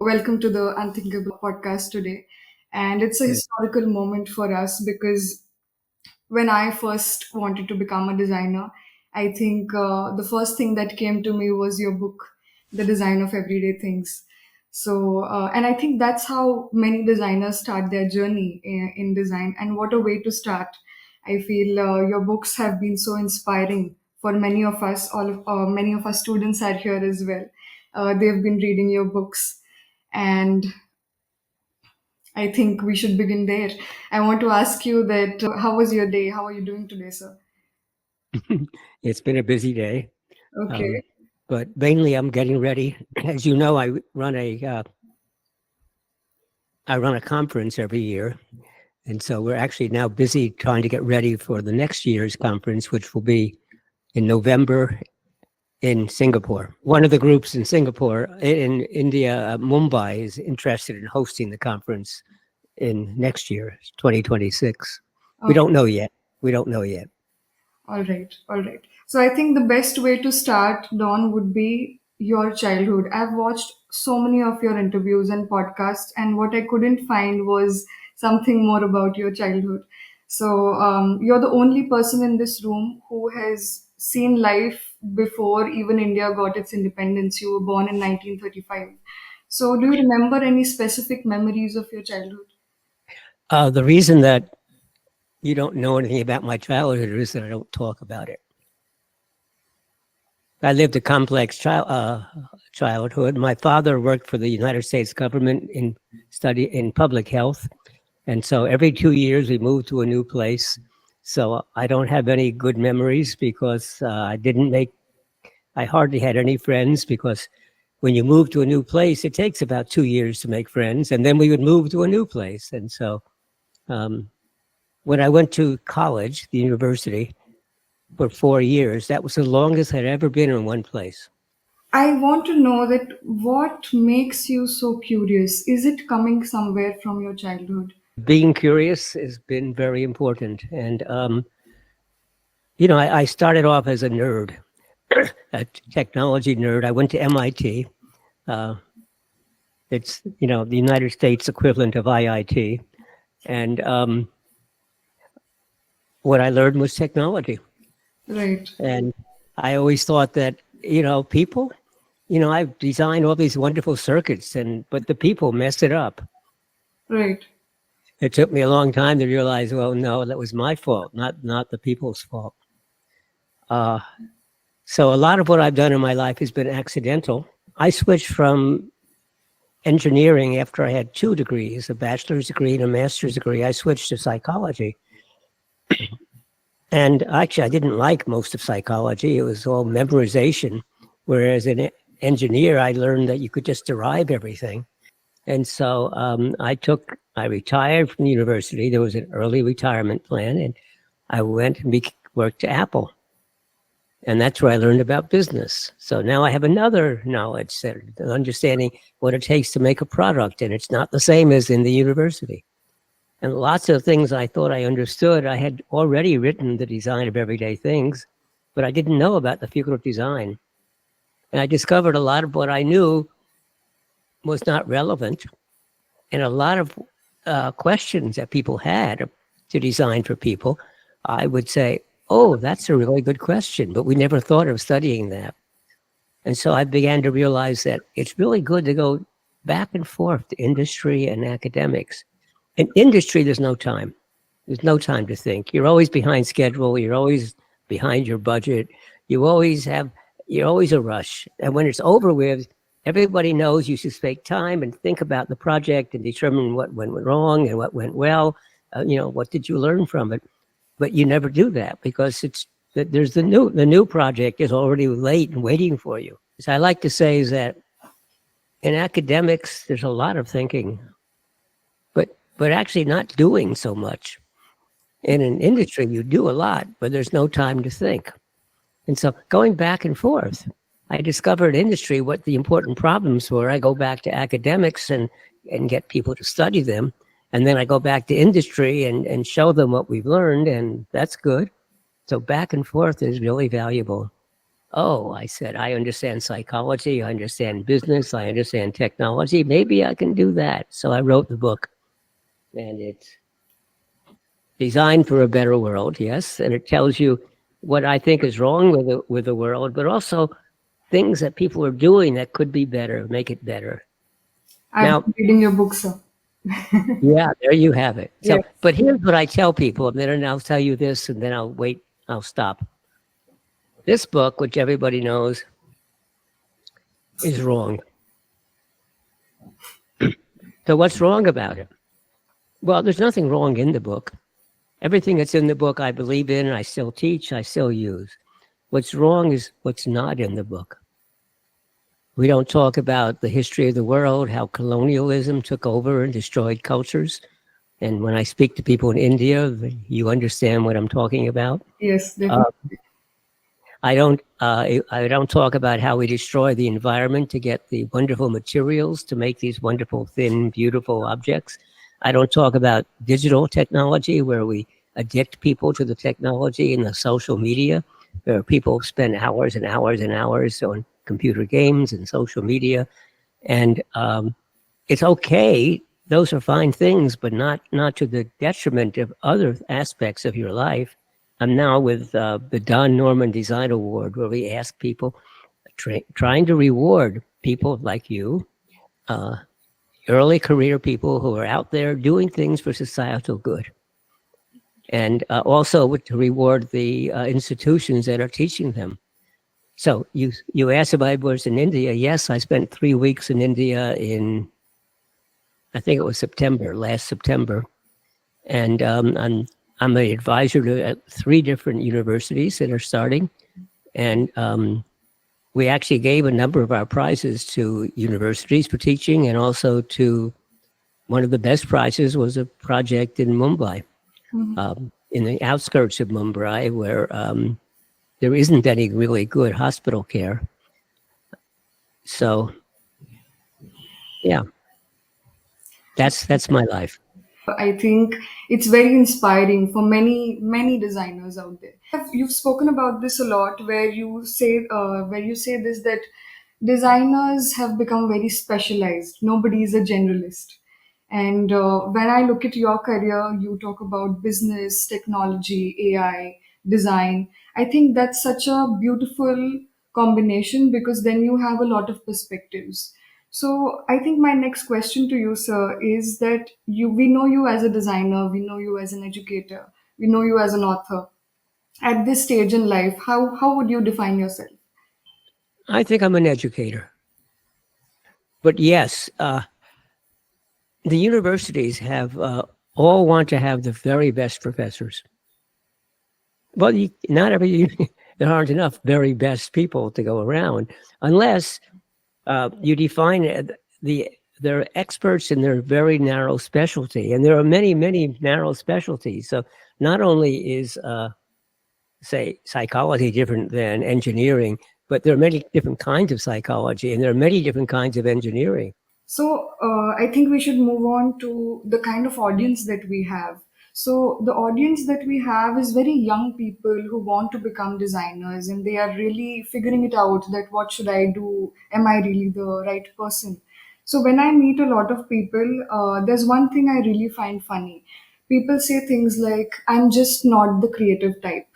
Welcome to the Unthinkable podcast today. And it's a Good. historical moment for us because when I first wanted to become a designer, I think the first thing that came to me was your book, The Design of Everyday Things. And I think that's how many designers start their journey in design. And what a way to start. I feel your books have been so inspiring for many of us. Many of us students are here as well. They've been reading your books, and I think we should begin there. I want to ask you that how was your day? How are you doing today, sir? It's been a busy day, Okay. um, but mainly I'm getting ready. As you know, I run a conference every year, and so we're actually now busy trying to get ready for the next year's conference, which will be in November in Singapore. One of the groups in Singapore, in India, Mumbai, is interested in hosting the conference in next year, 2026. We Okay. don't know yet. We don't know yet. All right. All right. So I think the best way to start, Don, would be your childhood. I've watched so many of your interviews and podcasts, and what I couldn't find was something more about your childhood. You're the only person in this room who has seen life before even India got its independence. You were born in 1935. So, do you remember any specific memories of your childhood? The reason that you don't know anything about my childhood is that I don't talk about it. I lived a complex childhood. My father worked for the United States government in public health, and so every 2 years we moved to a new place. So I don't have any good memories because I hardly had any friends because when you move to a new place, it takes about 2 years to make friends, and then we would move to a new place. And so um, when I went to college, the university, for 4 years, that was the longest I'd ever been in one place. I want to know that what makes you so curious? Is it coming somewhere from your childhood? Being curious has been very important. And, I started off as a nerd, a technology nerd. I went to MIT. Uh, it's, the United States equivalent of IIT. And what I learned was technology. Right, And I always thought that, people, I've designed all these wonderful circuits, but the people mess it up. right, It took me a long time to realize, well, no, that was my fault, not the people's fault. Uh, so a lot of what I've done in my life has been accidental. I switched from engineering after I had 2 degrees, a bachelor's degree and a master's degree. I switched to psychology. And actually, I didn't like most of psychology. It was all memorization. Whereas an engineer, I learned that you could just derive everything. And so I retired from the university. There was an early retirement plan, and I went and worked at Apple. And that's where I learned about business. So now I have another knowledge set, understanding what it takes to make a product. And it's not the same as in the university. And lots of things I thought I understood, I had already written the design of everyday things, but I didn't know about the field of design. And I discovered a lot of what I knew was not relevant. And a lot of questions that people had to design for people, I would say, oh, that's a really good question, but we never thought of studying that. And so I began to realize that it's really good to go back and forth to industry and academics. In industry, there's no time. There's no time to think. You're always behind schedule. You're always behind your budget. You're always a rush. And when it's over with, everybody knows you should take time and think about the project and determine what went wrong and what went well. What did you learn from it? But you never do that because there's the new project is already late and waiting for you. So I like to say is that in academics, there's a lot of thinking, but actually not doing so much. In an industry, you do a lot, but there's no time to think. And so going back and forth, I discovered industry, what the important problems were. I go back to academics and get people to study them. And then I go back to industry and show them what we've learned, and that's good. So back and forth is really valuable. Oh, I said, I understand psychology, I understand business, I understand technology. Maybe I can do that. So I wrote the book, and it's designed for a better world, yes, and it tells you what I think is wrong with the world, but also things that people are doing that could be better, make it better. I've Now, been reading your book, sir. yeah, there you have it. So, Yes. but here's what I tell people, and then I'll tell you this, and then I'll wait, I'll stop. This book, which everybody knows, is wrong. So, what's wrong about it? Well, there's nothing wrong in the book. Everything that's in the book I believe in, I still teach, I still use. What's wrong is what's not in the book. We don't talk about the history of the world, how colonialism took over and destroyed cultures. And when I speak to people in India, you understand what I'm talking about. Yes, Uh, definitely. I don't talk about how we destroy the environment to get the wonderful materials to make these wonderful, thin, beautiful objects. I don't talk about digital technology where we addict people to the technology and the social media, where people spend hours and hours and hours on computer games and social media. And it's okay; those are fine things, but not to the detriment of other aspects of your life. I'm now with the Don Norman Design Award, where we ask people, trying to reward people like you, uh, early career people who are out there doing things for societal good. And also to reward the institutions that are teaching them. So you asked if I was in India. Yes, I spent 3 weeks in India in, I think it was September, last September. And I'm an advisor to 3 different universities that are starting. And we actually gave a number of our prizes to universities for teaching, and also to one of the best prizes was a project in Mumbai, in the outskirts of Mumbai, where there isn't any really good hospital care. So, yeah, that's my life. I think it's very inspiring for many designers out there. You've spoken about this a lot, where you say this, that designers have become very specialized. Nobody is a generalist. And when I look at your career, you talk about business, technology, AI, design. I think that's such a beautiful combination, because then you have a lot of perspectives. So I think my next question to you, sir, is that we know you as a designer, we know you as an educator, we know you as an author. At this stage in life, how would you define yourself? I think I'm an educator. But yes, the universities have all want to have the very best professors. Well, not every there aren't enough very best people to go around, unless you define the they're experts in their very narrow specialty, and there are many narrow specialties. So not only is say psychology different than engineering, but there are many different kinds of psychology, and there are many different kinds of engineering. So I think we should move on to the kind of audience that we have. So the audience that we have is very young people who want to become designers, and they are really figuring it out, that what should I do? Am I really the right person? So when I meet a lot of people, there's one thing I really find funny. People say things like, "I'm just not the creative type."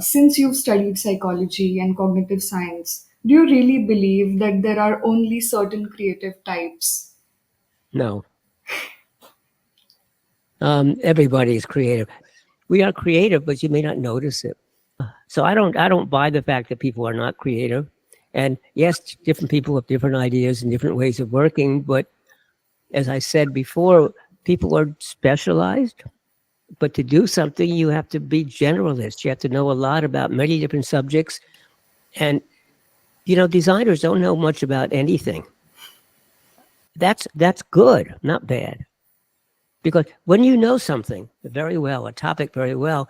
Since you've studied psychology and cognitive science, do you really believe that there are only certain creative types? No, everybody is creative. We are creative, but you may not notice it. So I don't buy the fact that people are not creative. And yes, different people have different ideas and different ways of working. But as I said before, people are specialized. But to do something, you have to be generalist. You have to know a lot about many different subjects. And designers don't know much about anything. That's good, not bad. Because when you know something very well, a topic very well,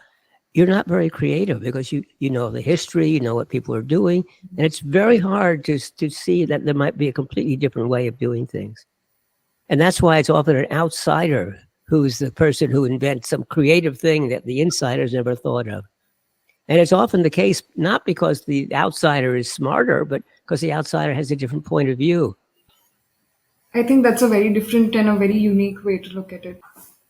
you're not very creative, because you know the history, you know what people are doing, and it's very hard to see that there might be a completely different way of doing things. And that's why it's often an outsider who's the person who invents some creative thing that the insiders never thought of. And it's often the case not because the outsider is smarter, but because the outsider has a different point of view. I think that's a very different and a very unique way to look at it.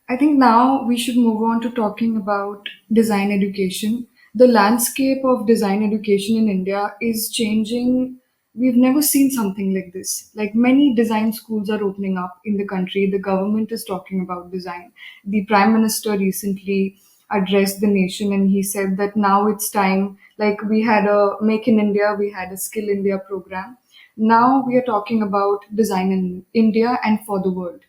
I think now we should move on to talking about design education. The landscape of design education in India is changing. We've never seen something like this. Like many design schools are opening up in the country. The government is talking about design. The Prime Minister recently addressed the nation and he said that now it's time. Like we had a Make in India, we had a Skill India program. Now we are talking about design in India and for the world.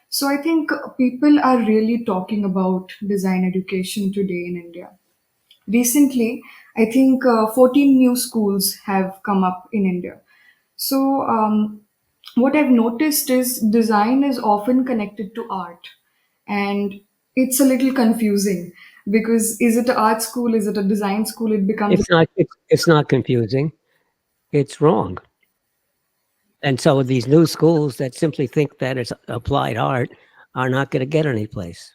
So I think people are really talking about design education today in India. Recently, I think 14 new schools have come up in India. So what I've noticed is design is often connected to art, and it's a little confusing because is it an art school? Is it a design school? It becomes It's not confusing. It's wrong. And so these new schools that simply think that it's applied art are not going to get any place.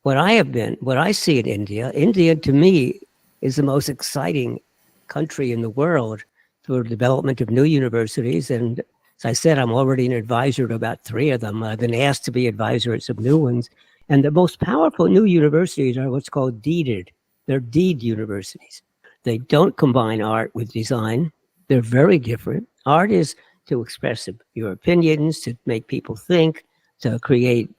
What I see in India, India to me is the most exciting country in the world for the development of new universities. And as I said, I'm already an advisor to about 3 of them. I've been asked to be advisor at some new ones. And the most powerful new universities are what's called deeded. They're deed universities. They don't combine art with design. They're very different. Art is to express your opinions, to make people think, to create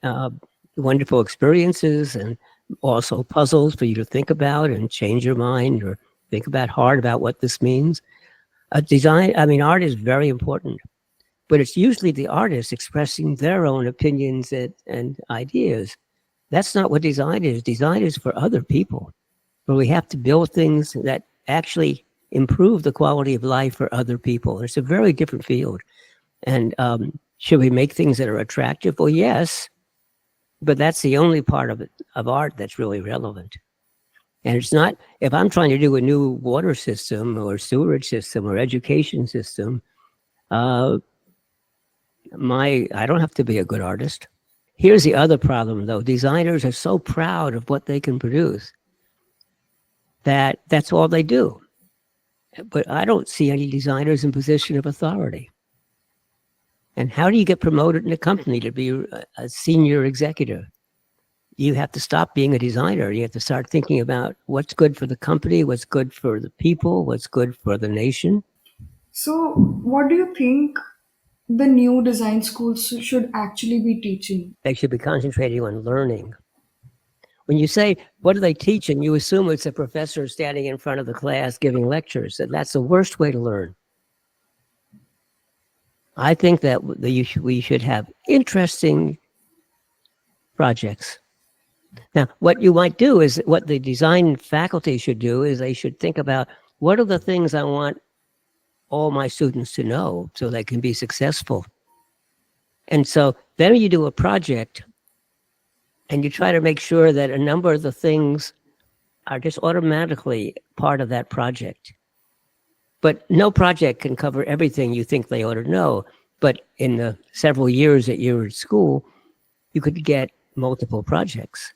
wonderful experiences and also puzzles for you to think about and change your mind or think about hard about what this means. Art is very important, but it's usually the artist expressing their own opinions and ideas. That's not what design is. Design is for other people, where we have to build things that actually improve the quality of life for other people. It's a very different field. And should we make things that are attractive? Well, yes, but that's the only part of art that's really relevant. And it's not, if I'm trying to do a new water system or sewerage system or education system, I don't have to be a good artist. Here's the other problem, though. Designers are so proud of what they can produce that that's all they do. But I don't see any designers in position of authority. And how do you get promoted in a company to be a senior executive? You have to stop being a designer. You have to start thinking about what's good for the company, what's good for the people, what's good for the nation. so. What do you think the new design schools should actually be teaching? They should be concentrating on learning. When you say, what are they teaching? You assume it's a professor standing in front of the class giving lectures. And that's the worst way to learn. I think that we should have interesting projects. Now, what you might do is what the design faculty should do is they should think about what are the things I want all my students to know so they can be successful. And so then you do a project and you try to make sure that a number of the things are just automatically part of that project. But no project can cover everything you think they ought to know. But in the several years that you're at school, you could get multiple projects.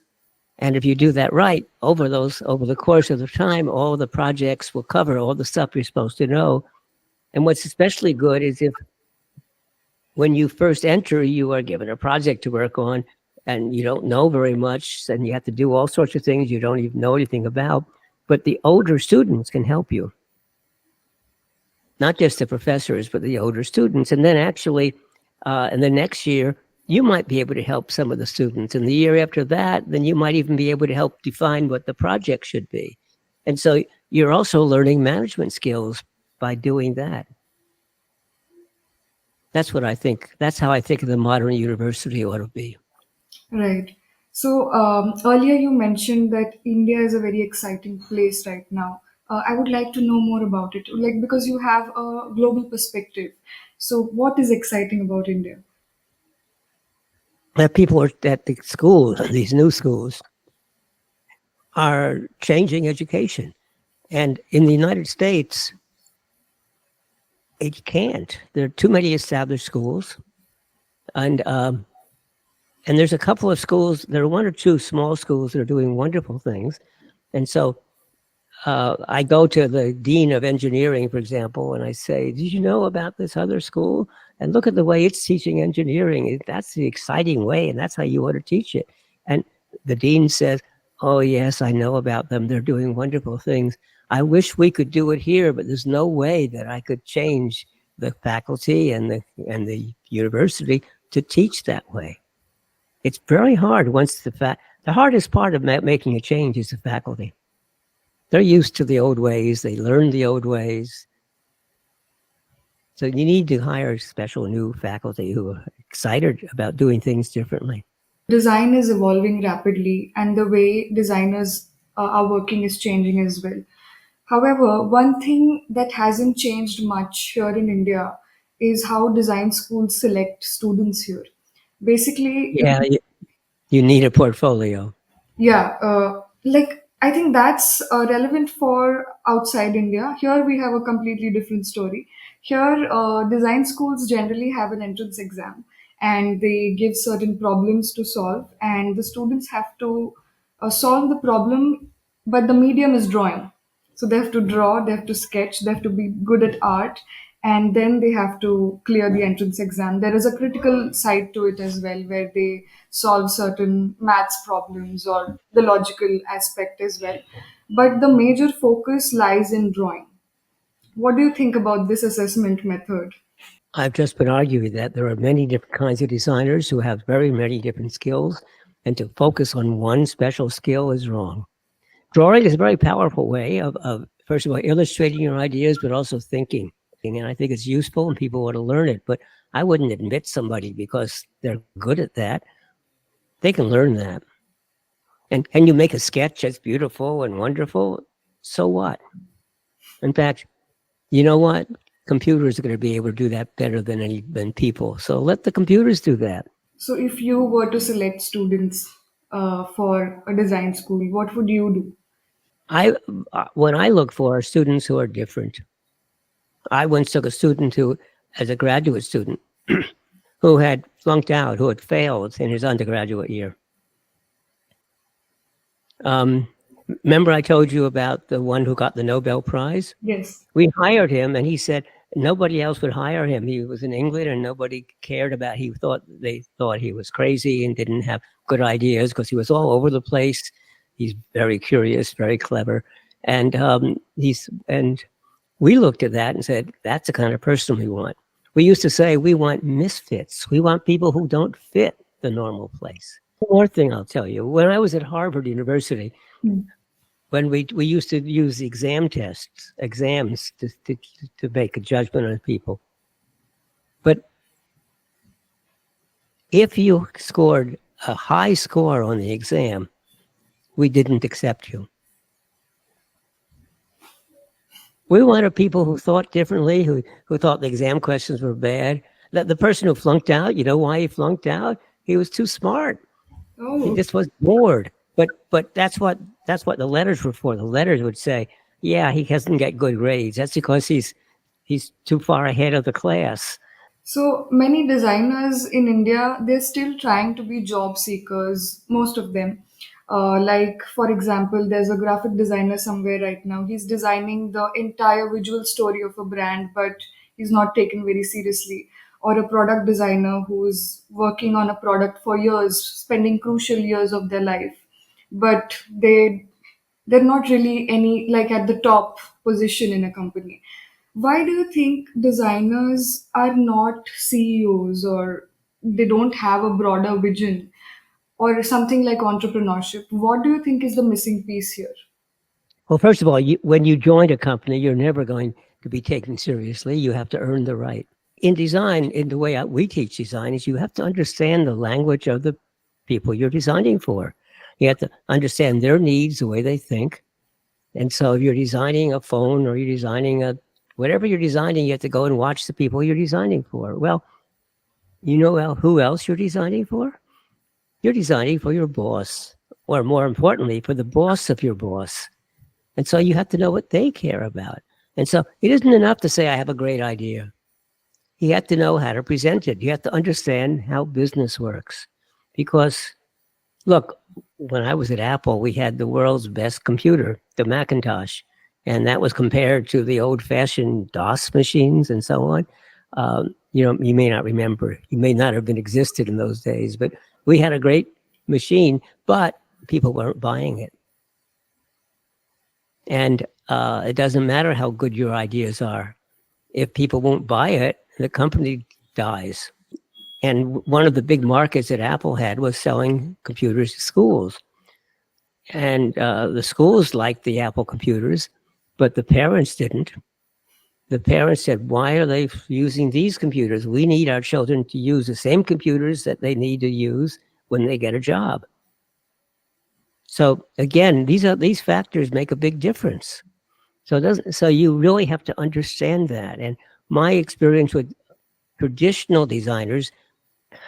And if you do that right, over the course of the time, all the projects will cover all the stuff you're supposed to know. And what's especially good is if when you first enter, you are given a project to work on and you don't know very much, and you have to do all sorts of things you don't even know anything about. But the older students can help you. Not just the professors, but the older students. And then actually, in the next year, you might be able to help some of the students. And the year after that, then you might even be able to help define what the project should be. And so you're also learning management skills by doing that. That's what I think. That's how I think the modern university ought to be. Right. So earlier you mentioned that India is a very exciting place right now. I would like to know more about it, like because you have a global perspective. So what is exciting about India? That people are at the schools, these new schools, are changing education. And in the United States, it can't. There are too many established schools. And there's a couple of schools, there are 1 or 2 small schools that are doing wonderful things. And so I go to the dean of engineering, for example, and I say, "Did you know about this other school? And look at the way it's teaching engineering. That's the exciting way, and that's how you ought to teach it." And the dean says, "Oh, yes, I know about them. They're doing wonderful things. I wish we could do it here, but there's no way that I could change the faculty and the university to teach that way. It's very hard once the hardest part of making a change is the faculty. They're used to the old ways. They learn the old ways. So you need to hire special new faculty who are excited about doing things differently. Design is evolving rapidly, and the way designers are working is changing as well. However, one thing that hasn't changed much here in India is how design schools select students here. Basically, Yeah, you need a portfolio. yeah, like I think that's relevant for outside India. Here we have a completely different story. Here, design schools generally have an entrance exam and they give certain problems to solve, and the students have to solve the problem, but the medium is drawing. So they have to draw, they have to sketch, they have to be good at art, and then they have to clear the entrance exam. There is a critical side to it as well, where they solve certain maths problems or the logical aspect as well. But the major focus lies in drawing. What do you think about this assessment method? I've just been arguing that there are many different kinds of designers who have very many different skills, and to focus on one special skill is wrong. Drawing is a very powerful way of first of all, illustrating your ideas, but also thinking. And I think it's useful and people want to learn it. But I wouldn't admit somebody because they're good at that. They can learn that. And can you make a sketch that's beautiful and wonderful? So what? In fact, you know what? Computers are going to be able to do that better than people. So let the computers do that. So, if you were to select students for a design school, what would you do? I When I look for students who are different. I once took a student who, as a graduate student, who had flunked out, who had failed in his undergraduate year. Um, Remember I told you about the one who got the Nobel Prize? Yes. We hired him, and he said nobody else would hire him. He was in England, and nobody cared about. They thought he was crazy and didn't have good ideas because he was all over the place. He's very curious, very clever, and we looked at that and said that's the kind of person we want. We used to say we want misfits. We want people who don't fit the normal place. One more thing I'll tell you: when I was at Harvard University, Hmm. when we used to use exams to make a judgment on people. But if you scored a high score on the exam, we didn't accept you. We wanted people who thought differently, who thought the exam questions were bad. The person who flunked out, you know why he flunked out? He was too smart. He Oh, just was bored. But that's what the letters were for. The letters would say, "Yeah, he doesn't get good grades. That's because he's too far ahead of the class." so many designers in India, they're still trying to be job seekers, most of them. Like, for example, there's a graphic designer somewhere right now. He's designing the entire visual story of a brand, but he's not taken very seriously. Or a product designer who's working on a product for years, spending crucial years of their life, but they're not really any like at the top position in a company. Why do you think designers are not CEOs, or they don't have a broader vision or something like entrepreneurship? What do you think is the missing piece here? Well, first of all, when you join a company, you're never going to be taken seriously. You have to earn the right. In design, in the way we teach design, is you have to understand the language of the people you're designing for. You have to understand their needs, the way they think. And so if you're designing a phone or you're designing whatever you're designing, you have to go and watch the people you're designing for. Well, you know who else you're designing for? You're designing for your boss, or more importantly, for the boss of your boss. And so you have to know what they care about. And so it isn't enough to say, I have a great idea. You have to know how to present it. You have to understand how business works. Because, look, when I was at Apple, we had the world's best computer, the Macintosh. And that was compared to the old-fashioned DOS machines and so on. You may not remember, you may not have been existed in those days, but we had a great machine, but people weren't buying it. And it doesn't matter how good your ideas are. If people won't buy it, the company dies. And one of the big markets that Apple had was selling computers to schools. And the schools liked the Apple computers, but the parents didn't. The parents said, why are they using these computers? We need our children to use the same computers that they need to use when they get a job. So again, these factors make a big difference. So you really have to understand that. And my experience with traditional designers,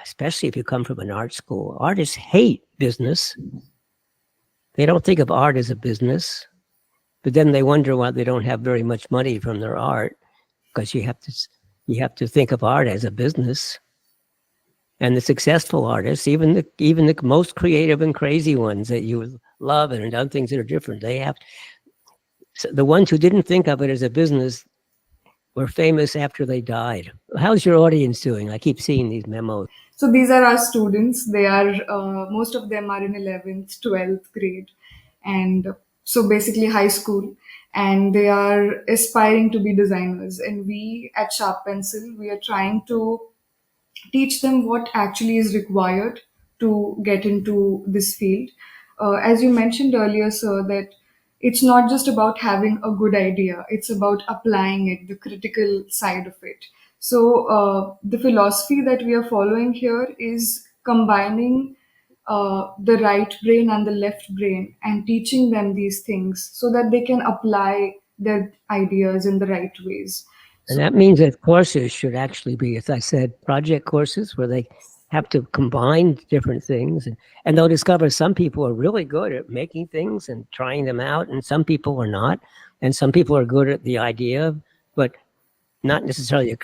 especially if you come from an art school, artists hate business. They don't think of art as a business, but then they wonder why they don't have very much money from their art, because you have to think of art as a business. And the successful artists, even the most creative and crazy ones that you love and have done things that are different, the ones who didn't think of it as a business were famous after they died. How's your audience doing? I keep seeing these memos. So these are our students. They are most of them are in 11th, 12th grade, and so basically high school. And they are aspiring to be designers. And we at Sharp Pencil, we are trying to teach them what actually is required to get into this field. As you mentioned earlier, sir, that it's not just about having a good idea, it's about applying it, the critical side of it. So, the philosophy that we are following here is combining the right brain and the left brain and teaching them these things so that they can apply their ideas in the right ways. And So, that means that courses should actually be, as I said, project courses where they have to combine different things. And they'll discover some people are really good at making things and trying them out, and some people are not. And some people are good at the idea, but not necessarily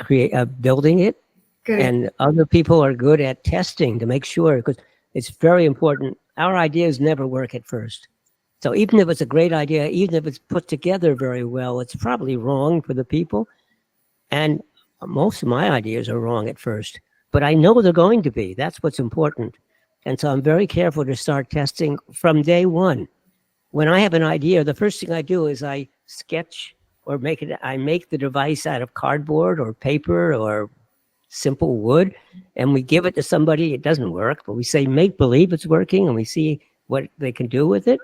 building it. correct. And other people are good at testing to make sure, because it's very important. Our ideas never work at first. So even if it's a great idea, even if it's put together very well, it's probably wrong for the people. And most of my ideas are wrong at first, but I know they're going to be. That's what's important. And so I'm very careful to start testing from day one. When I have an idea, the first thing I do is I sketch or I make the device out of cardboard or paper or simple wood, and we give it to somebody. It doesn't work, but we say, make believe it's working, and we see what they can do with it.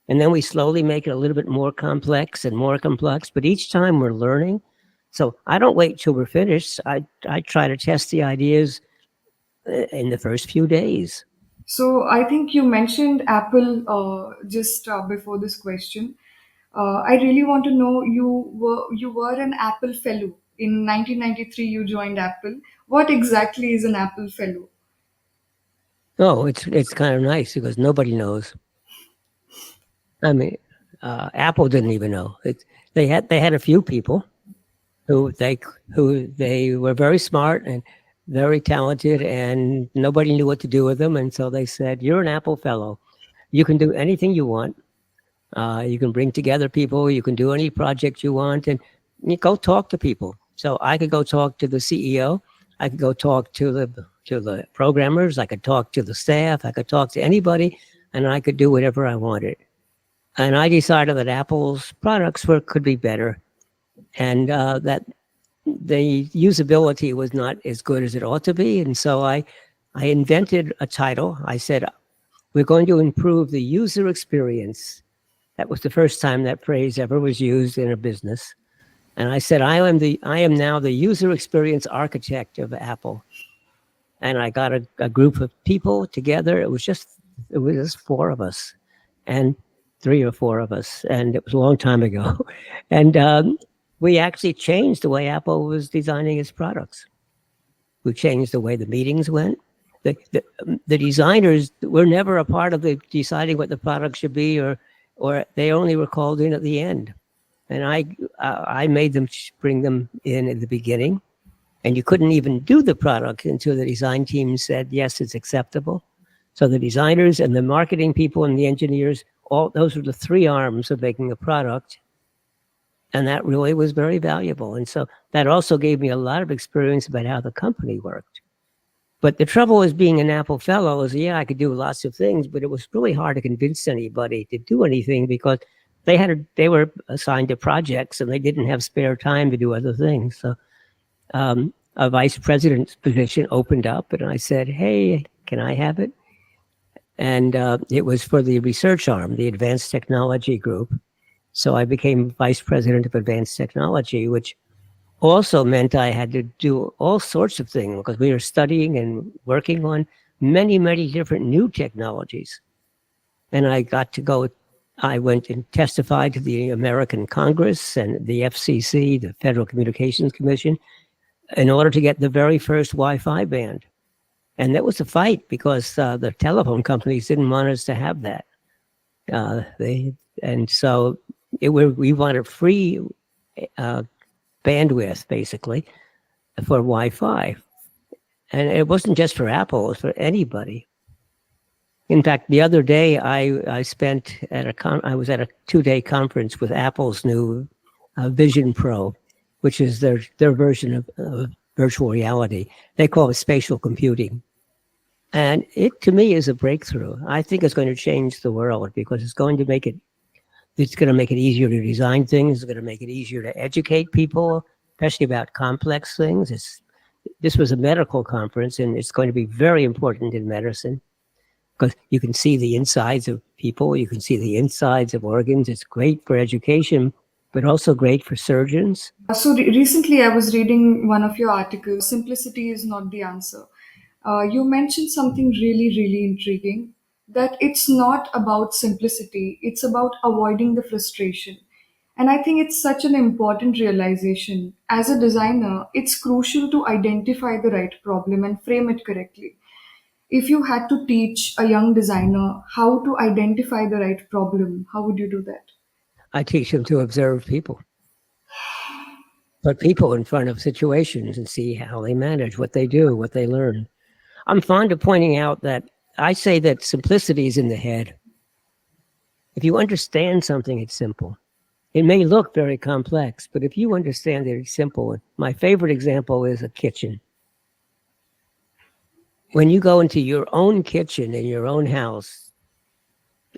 And then we slowly make it a little bit more complex and more complex, but each time we're learning. So I don't wait till we're finished. I try to test the ideas in the first few days. So I think you mentioned Apple just before this question. I really want to know, you were an Apple Fellow in 1993. You joined Apple. What exactly is an Apple Fellow? Oh, it's kind of nice because nobody knows. I mean, Apple didn't even know. They had a few people who they were very smart and very talented, and nobody knew what to do with them. And so they said, "You're an Apple Fellow. You can do anything you want. You can bring together people. You can do any project you want, and you go talk to people." So I could go talk to the CEO. I could go talk to the programmers. I could talk to the staff. I could talk to anybody, and I could do whatever I wanted. And I decided that Apple's products could be better, and that the usability was not as good as it ought to be. And so I invented a title. I said, we're going to improve the user experience. That was the first time that phrase ever was used in a business. And I said, I am now the user experience architect of Apple. And I got a group of people together. It was just four of us, and 3 or 4 of us. And it was a long time ago. And we actually changed the way Apple was designing its products. We changed the way the meetings went. The designers were never a part of the deciding what the product should be, or they only were called in at the end. And I made them bring them in at the beginning. And you couldn't even do the product until the design team said, yes, it's acceptable. So the designers and the marketing people and the engineers, all those were the 3 arms of making a product. And that really was very valuable. And so that also gave me a lot of experience about how the company worked. But the trouble with being an Apple fellow is, yeah, I could do lots of things, but it was really hard to convince anybody to do anything because they were assigned to projects and they didn't have spare time to do other things. So a vice president's position opened up, and I said, "Hey, can I have it?" And it was for the research arm, the Advanced Technology Group. So I became vice president of Advanced Technology, which also meant I had to do all sorts of things because we were studying and working on many, many different new technologies. And I got to go, I went and testified to the American Congress and the FCC, the Federal Communications Commission, in order to get the very first Wi Fi band. And that was a fight because the telephone companies didn't want us to have that. They and so we wanted free uh, bandwidth, basically, for Wi-Fi, and it wasn't just for Apple; it was for anybody. In fact, the other day I spent at I was at a 2-day conference with Apple's new Vision Pro, which is their version of virtual reality. They call it spatial computing. And it, to me, is a breakthrough. I think it's going to change the world because it's going to make it easier to design things. It's going to make it easier to educate people, especially about complex things. This was a medical conference, and it's going to be very important in medicine because you can see the insides of people. You can see the insides of organs. It's great for education, but also great for surgeons. Recently, I was reading one of your articles. Simplicity is not the answer. You mentioned something really, really intriguing, that it's not about simplicity, it's about avoiding the frustration. And I think it's such an important realization. As a designer, it's crucial to identify the right problem and frame it correctly. If you had to teach a young designer how to identify the right problem, how would you do that? I teach them to observe people, put people in front of situations and see how they manage, what they do, what they learn. I'm fond of pointing out that I say that simplicity is in the head. If you understand something, it's simple. It may look very complex, but if you understand that it's simple, my favorite example is a kitchen. When you go into your own kitchen in your own house,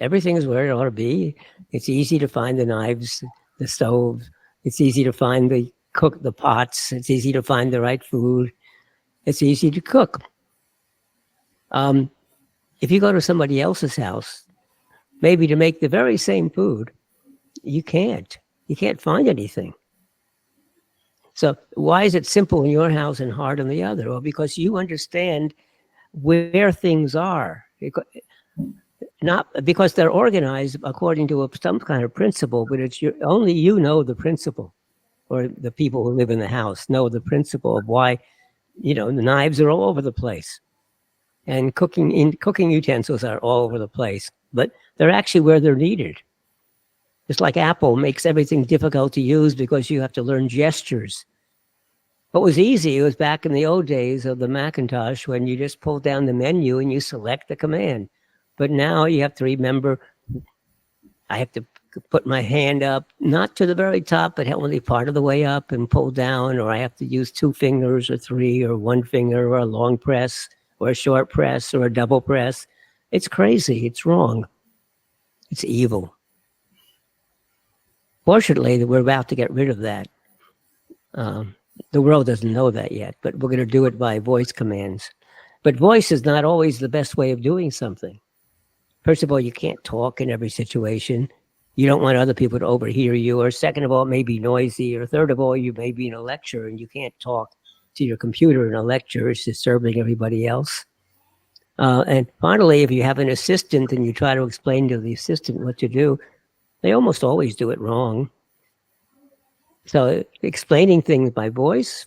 everything is where it ought to be. It's easy to find the knives, the stove. It's easy to find the pots. It's easy to find the right food. It's easy to cook. Um, if you go to somebody else's house, maybe to make the very same food, you can't. You can't find anything. So why is it simple in your house and hard in the other? Well, because you understand where things are. Not because they're organized according to some kind of principle, but only you know the principle, or the people who live in the house know the principle of why, the knives are all over the place, and cooking utensils are all over the place, but they're actually where they're needed. It's like Apple makes everything difficult to use because you have to learn gestures. What was easy was back in the old days of the Macintosh when you just pull down the menu and you select the command. But now you have to remember, I have to put my hand up, not to the very top, but only part of the way up and pull down, or I have to use 2 fingers or 3 or 1 finger or a long press or a short press or a double press. It's crazy. It's wrong. It's evil. Fortunately, we're about to get rid of that. The world doesn't know that yet, but we're going to do it by voice commands. But voice is not always the best way of doing something. First of all, you can't talk in every situation. You don't want other people to overhear you. Or second of all, it may be noisy. Or third of all, you may be in a lecture and you can't talk to your computer in a lecture. It's disturbing everybody else. And finally, if you have an assistant and you try to explain to the assistant what to do, they almost always do it wrong. So explaining things by voice,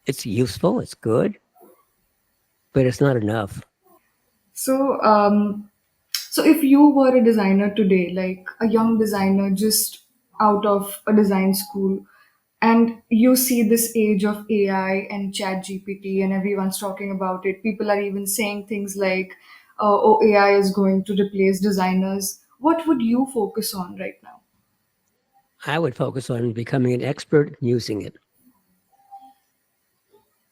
it's useful, it's good, but it's not enough. So, so if you were a designer today, like a young designer just out of a design school, and you see this age of AI and Chat GPT, and everyone's talking about it. People are even saying things like, "Oh, AI is going to replace designers." What would you focus on right now? I would focus on becoming an expert using it.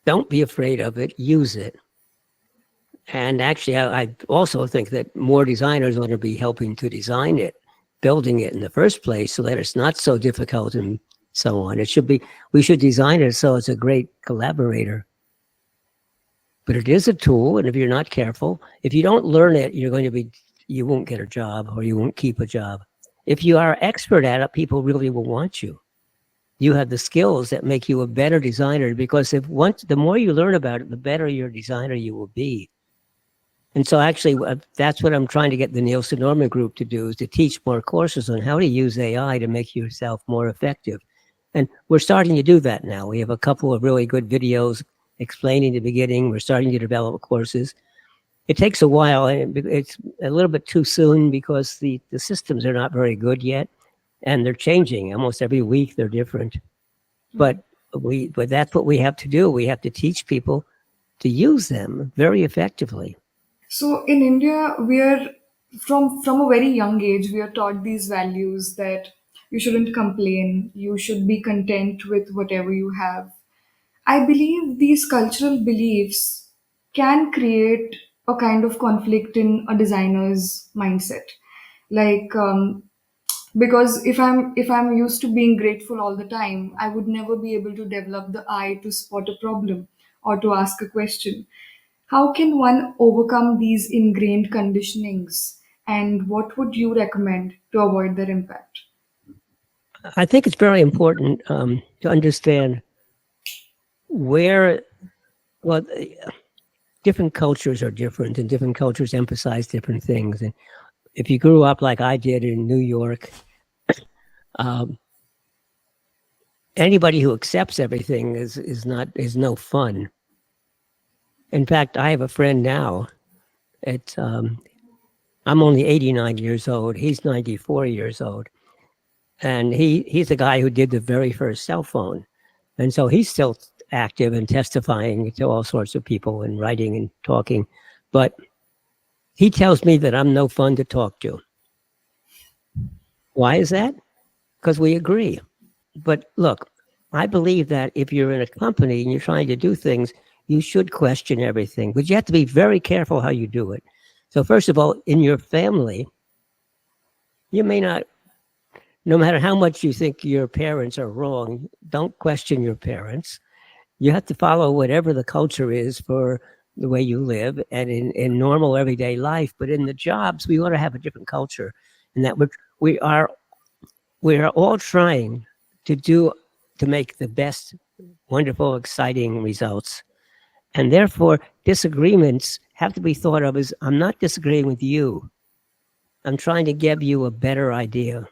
Don't be afraid of it, use it. And actually, I also think that more designers ought to be helping to design it, building it in the first place so that it's not so difficult and so on. It should be, we should design it so it's a great collaborator. But it is a tool, and if you're not careful, if you don't learn it, you won't get a job or you won't keep a job. If you are expert at it, people really will want you. You have the skills that make you a better designer because the more you learn about it, the better your designer you will be. And so actually, that's what I'm trying to get the Nielsen Norman Group to do, is to teach more courses on how to use AI to make yourself more effective. And we're starting to do that now. We have a couple of really good videos explaining the beginning. We're starting to develop courses. It takes a while, and it's a little bit too soon because the systems are not very good yet, and they're changing. Almost every week they're different. But that's what we have to do. We have to teach people to use them very effectively. So in India, we are from a very young age, we are taught these values that you shouldn't complain, you should be content with whatever you have. I believe these cultural beliefs can create a kind of conflict in a designer's mindset. Like because if I'm used to being grateful all the time, I would never be able to develop the eye to spot a problem or to ask a question. How can one overcome these ingrained conditionings, and what would you recommend to avoid their impact? I think it's very important to understand where, well, different cultures are different and different cultures emphasize different things. And if you grew up like I did in New York, um, anybody who accepts everything is no fun. In fact, I have a friend now. It's I'm only 89 years old. He's 94 years old, and he's the guy who did the very first cell phone, and so he's still active and testifying to all sorts of people and writing and talking. But he tells me that I'm no fun to talk to. Why is that? Because we agree. But look, I believe that if you're in a company and you're trying to do things, you should question everything, but you have to be very careful how you do it. So, first of all, in your family, you may not, no matter how much you think your parents are wrong, don't question your parents. You have to follow whatever the culture is for the way you live and in normal everyday life. But in the jobs, we ought to have a different culture, and that we are we are all trying to do to make the best, wonderful, exciting results. And therefore, disagreements have to be thought of as I'm not disagreeing with you. I'm trying to give you a better idea.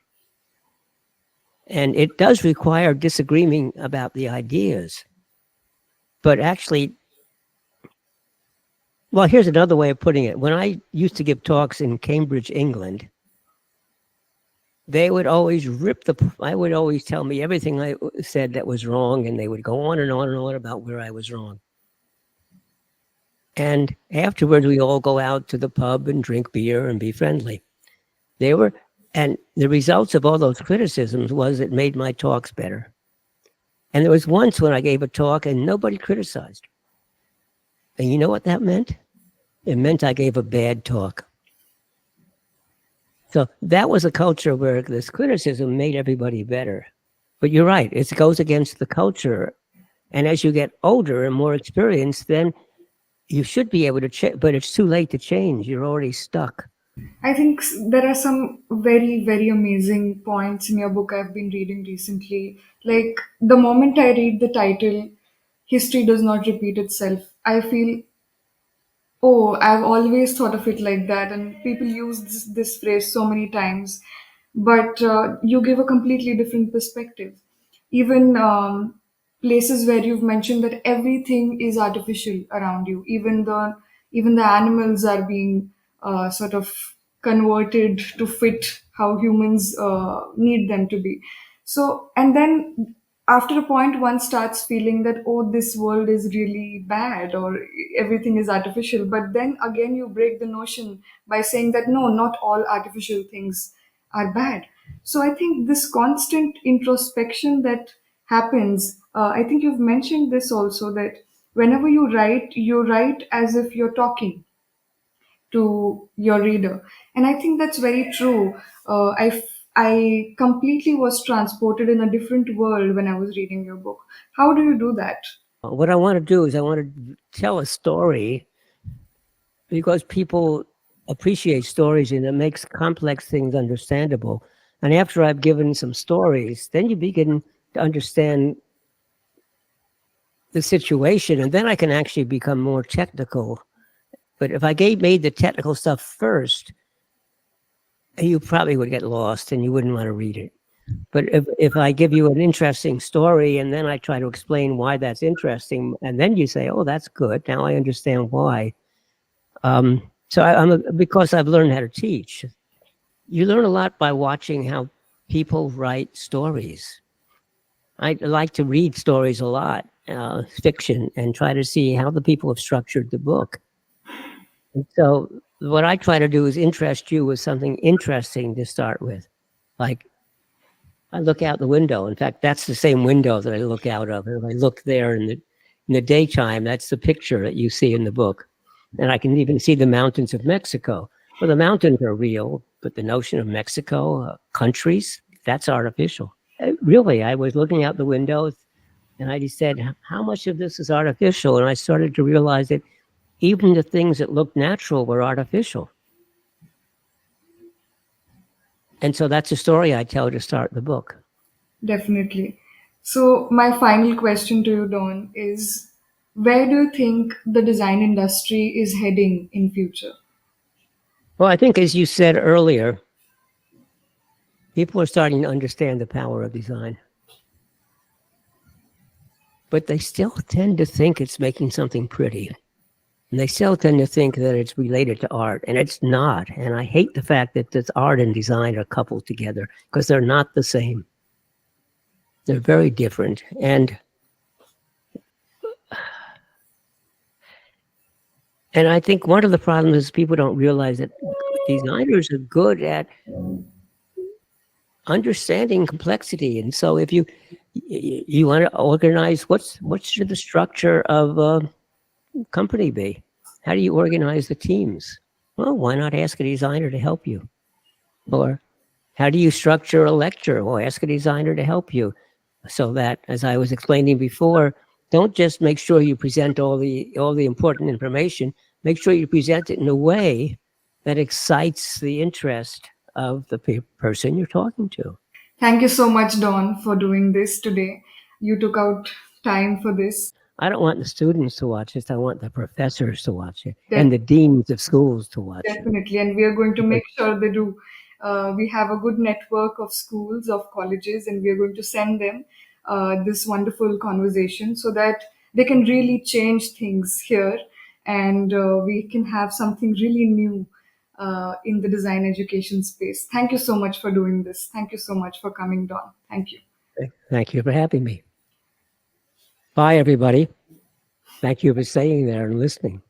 And it does require disagreeing about the ideas. But actually, well, here's another way of putting it. When I used to give talks in Cambridge, England, they would always I would always tell me everything I said that was wrong, and they would go on and on and on about where I was wrong. And afterwards, we all go out to the pub and drink beer and be friendly. They were, and the results of all those criticisms was it made my talks better. And there was once when I gave a talk and nobody criticized. And you know what that meant? It meant I gave a bad talk. So that was a culture where this criticism made everybody better. But you're right, it goes against the culture. And as you get older and more experienced, then you should be able to change, but it's too late to change. You're already stuck. I think there are some very very amazing points in your book I've been reading recently. Like the moment I read the title, history does not repeat itself, I feel, oh, I've always thought of it like that, and people use this phrase so many times, but you give a completely different perspective. Even places where you've mentioned that everything is artificial around you, even the animals are being sort of converted to fit how humans need them to be. So, and then after a point, one starts feeling that, oh, this world is really bad or everything is artificial. But then again, you break the notion by saying that no, not all artificial things are bad. So I think this constant introspection that happens, I think you've mentioned this also, that whenever you write as if you're talking to your reader. And I think that's very true. I completely was transported in a different world when I was reading your book. How do you do that? What I want to do is I want to tell a story because people appreciate stories and it makes complex things understandable. And after I've given some stories, then you begin to understand the situation, and then I can actually become more technical. But if made the technical stuff first, you probably would get lost and you wouldn't want to read it. But if I give you an interesting story and then I try to explain why that's interesting, and then you say, "Oh, that's good. Now I understand why." Because I've learned how to teach. You learn a lot by watching how people write stories. I like to read stories a lot, fiction, and try to see how the people have structured the book. And so what I try to do is interest you with something interesting to start with. Like I look out the window. In fact, that's the same window that I look out of. And if I look there in the daytime, that's the picture that you see in the book. And I can even see the mountains of Mexico. Well, the mountains are real, but the notion of Mexico, countries, that's artificial. Really, I was looking out the window and I just said, how much of this is artificial? And I started to realize that even the things that looked natural were artificial. And so that's a story I tell to start the book. Definitely. So, my final question to you, Dawn, is where do you think the design industry is heading in future? Well, I think, as you said earlier, people are starting to understand the power of design. But they still tend to think it's making something pretty. And they still tend to think that it's related to art, and it's not. And I hate the fact that this art and design are coupled together because they're not the same. They're very different. And I think one of the problems is people don't realize that designers are good at understanding complexity. And so if you want to organize, what should the structure of a company be? How do you organize the teams? Well, why not ask a designer to help you? Or how do you structure a lecture? Well, ask a designer to help you. So that, as I was explaining before, don't just make sure you present all the important information. Make sure you present it in a way that excites the interest of the person you're talking to. Thank you so much, Dawn, for doing this today. You took out time for this. I don't want the students to watch it. I want the professors to watch it De- and the deans of schools to watch it. Definitely. And we are going to make sure they do. We have a good network of schools, of colleges, and we are going to send them this wonderful conversation so that they can really change things here and we can have something really new in the design education space. Thank you so much for doing this. Thank you so much for coming, Dawn. Thank you. Thank you for having me. Bye, everybody. Thank you for staying there and listening.